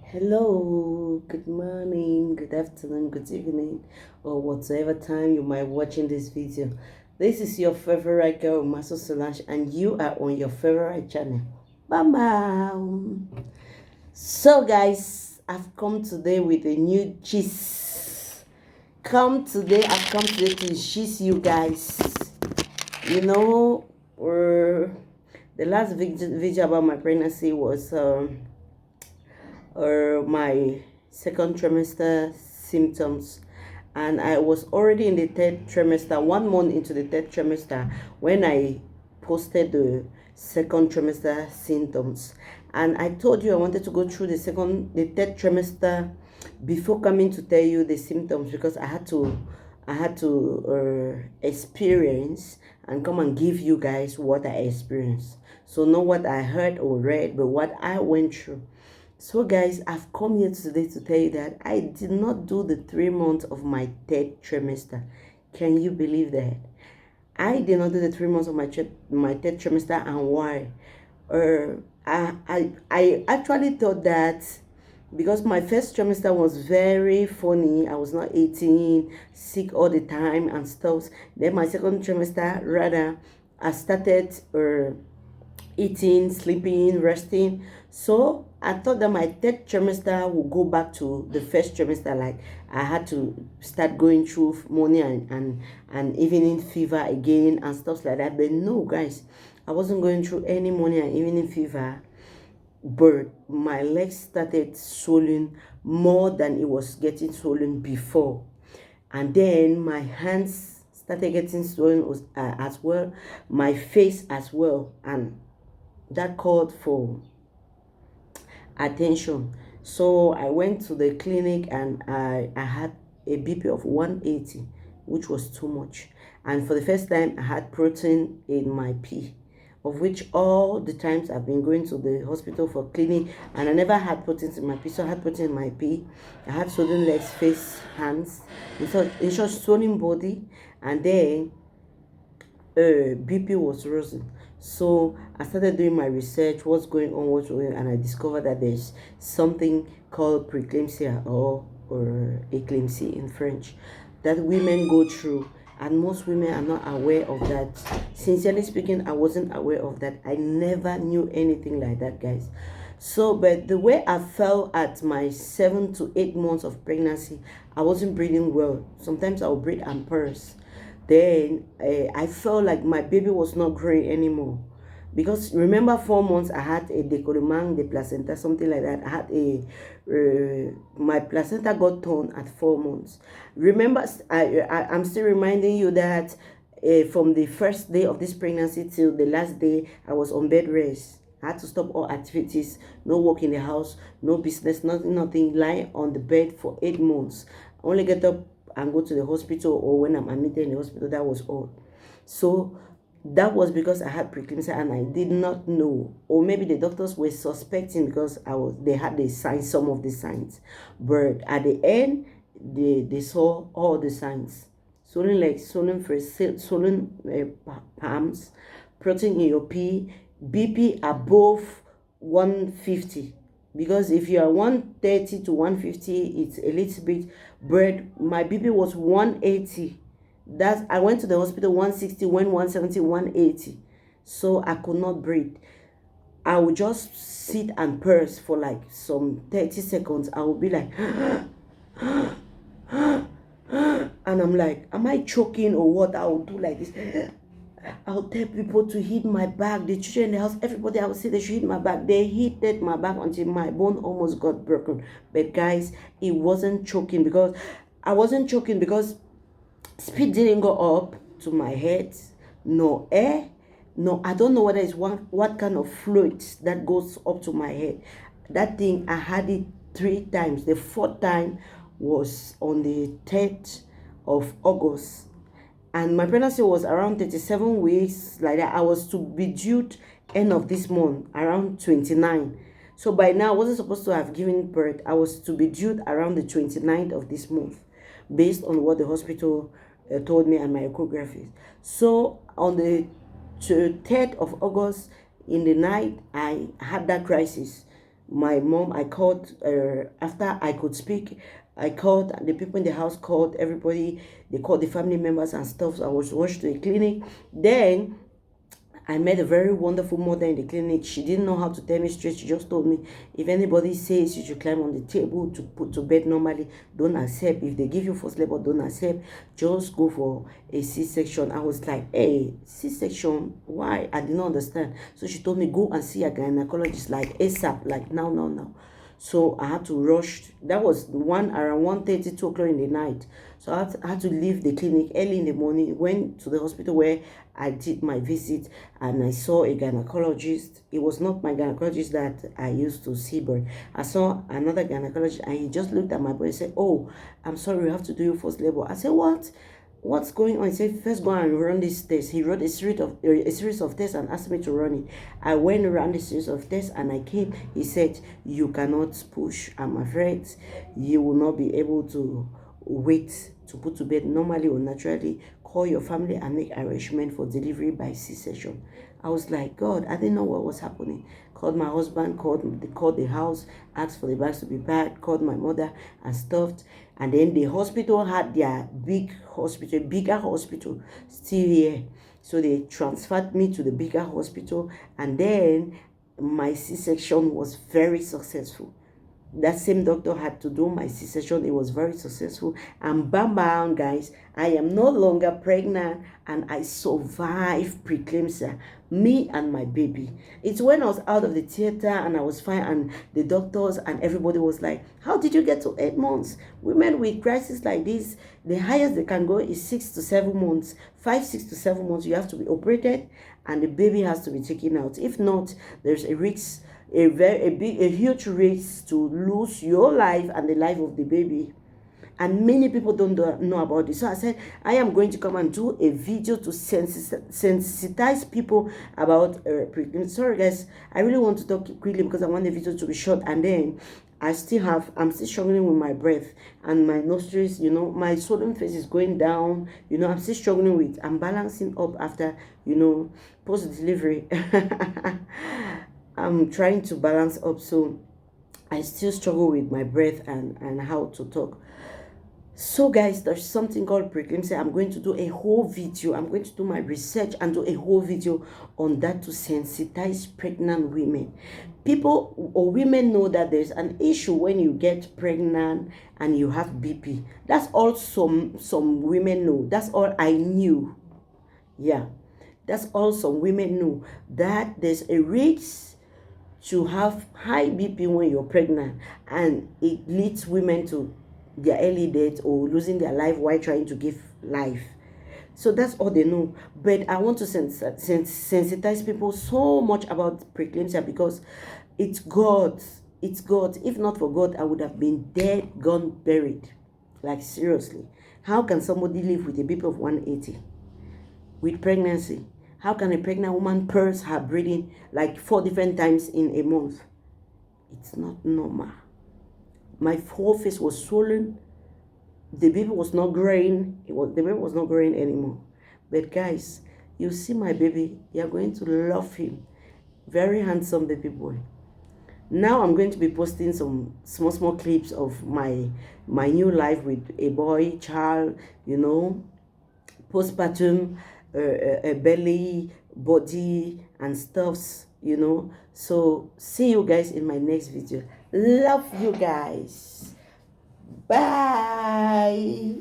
Hello, good morning, good afternoon, good evening, or whatever time you might be watching this video. This is your favorite girl, Maso Solange, and you are on your favorite channel. Bam bam. So guys, I've come today with a new gist. I've come today to gist you guys. You know, the last video about my pregnancy was my second trimester symptoms, and I was already in the third trimester, 1 month into the third trimester, when I posted the second trimester symptoms. And I told you I wanted to go through the third trimester before coming to tell you the symptoms, because I had to experience and come and give you guys what I experienced. So not what I heard or read, but what I went through. So guys, I've come here today to tell you that I did not do the 3 months of my third trimester. Can you believe that? I did not do the 3 months of my third trimester, and why? I actually thought that because my first trimester was very funny, I was not eating, sick all the time and stuff. Then my second trimester, rather, I started eating, sleeping, resting. So I thought that my third trimester would go back to the first trimester. Like I had to start going through morning and evening fever again and stuff like that. But no, guys, I wasn't going through any morning and evening fever. But my legs started swollen more than it was getting swollen before. And then my hands started getting swollen as well. My face as well. And that called for attention. So I went to the clinic, and I had a BP of 180, which was too much. And for the first time, I had protein in my pee, of which all the times I've been going to the hospital for cleaning, and I never had proteins in my pee. So I had protein in my pee. I had swollen legs, face, hands, in short, swollen body, and then BP was rising. So I started doing my research, what's going on, and I discovered that there's something called preclamcia or eclampsia in French that women go through, and most women are not aware of that. Sincerely speaking, I wasn't aware of that. I never knew anything like that, guys. So, but the way I felt at my 7 to 8 months of pregnancy, I wasn't breathing well. Sometimes I would breathe and purse. Then I felt like my baby was not growing anymore, because remember 4 months I had a décollement de placenta, something like that. I had my placenta got torn at 4 months. Remember, I'm still reminding you that from the first day of this pregnancy till the last day, I was on bed rest. I had to stop all activities, no work in the house, no business, nothing, lying on the bed for 8 months. Only get up and go to the hospital, or when I'm admitted in the hospital, that was all. So that was because I had preeclampsia and I did not know, or maybe the doctors were suspecting because they had the signs, some of the signs, but at the end they saw all the signs: swollen legs, swollen face, swollen palms, protein in your pee, BP above 150. Because if you are 130 to 150, it's a little bit, but my BP was 180. I went to the hospital 160, went 170, 180. So I could not breathe. I would just sit and purse for like some 30 seconds. I would be like, and I'm like, am I choking or what? I would do like this. I'll tell people to hit my back. The children in the house, everybody, I would say they should hit my back. They hit my back until my bone almost got broken. But guys, it wasn't choking, because I wasn't choking because speed didn't go up to my head. No air. No, I don't know whether it's what kind of fluid that goes up to my head. That thing, I had it 3 times. The 4th time was on the 3rd of August. And my pregnancy was around 37 weeks, like that. I was to be due end of this month, around 29. So by now, I wasn't supposed to have given birth. I was to be due around the 29th of this month, based on what the hospital told me and my echography. So on the 3rd of August in the night, I had that crisis. My mom, I called, after I could speak, I called, the people in the house called, everybody, they called the family members and stuff. So I was rushed to a clinic. Then I met a very wonderful mother in the clinic. She didn't know how to tell me straight. She just told me, if anybody says you should climb on the table to put to bed normally, don't accept. If they give you first labor, don't accept. Just go for a C-section. I was like, hey, C-section, why? I did not understand. So she told me, go and see a gynecologist like ASAP, like now. So I had to rush. That was around 1:30, 2 o'clock in the night. So I had to leave the clinic early in the morning. Went to the hospital where I did my visit, and I saw a gynecologist. It was not my gynecologist that I used to see, but I saw another gynecologist, and he just looked at my body and said, oh, I'm sorry, we have to do your first labor. I said, what? What's going on? He said, first go and run this test. He wrote a series of tests and asked me to run it. I went around the series of tests and I came. He said, you cannot push. I'm afraid you will not be able to wait to put to bed normally or naturally. Call your family and make arrangement for delivery by C-section. I was like, God, I didn't know what was happening. Called my husband, called the house, asked for the bags to be packed, called my mother and stuffed. And then the hospital had their bigger hospital still here. So they transferred me to the bigger hospital, and then my C-section was very successful. That same doctor had to do my C-section. It was very successful. And bam, bam, guys, I am no longer pregnant and I survived preclamcia, me and my baby. It's when I was out of the theater and I was fine, and the doctors and everybody was like, how did you get to 8 months? Women with crisis like this, the highest they can go is 6 to 7 months. 5, 6 to 7 months, you have to be operated and the baby has to be taken out. If not, there's a risk, a huge risk to lose your life and the life of the baby. And many people don't know about this. So I said, I am going to come and do a video to sensitize people about pregnancy. Sorry guys, I really want to talk quickly because I want the video to be short. And then I'm still struggling with my breath and my nostrils, my swollen face is going down, I'm still struggling with, I'm balancing up after, post-delivery. I'm trying to balance up, so I still struggle with my breath and how to talk. So guys, there's something called preclamcia. I'm going to do a whole video. I'm going to do my research and do a whole video on that to sensitize pregnant women. People or women know that there's an issue when you get pregnant and you have BP. That's all some women know. That's all I knew. Yeah, that's all some women know, that there's a risk to have high BP when you're pregnant, and it leads women to their early death or losing their life while trying to give life. So that's all they know. But I want to sensitize people so much about preeclampsia because it's God. It's God. If not for God, I would have been dead, gone, buried. Like seriously. How can somebody live with a BP of 180 with pregnancy? How can a pregnant woman purse her breathing like 4 different times in a month? It's not normal. My whole face was swollen. The baby was not growing. The baby was not growing anymore. But guys, you see my baby, you're going to love him. Very handsome baby boy. Now I'm going to be posting some small clips of my new life with a boy child, postpartum, a belly, body, and stuffs, So see you guys in my next video. Love you guys. Bye.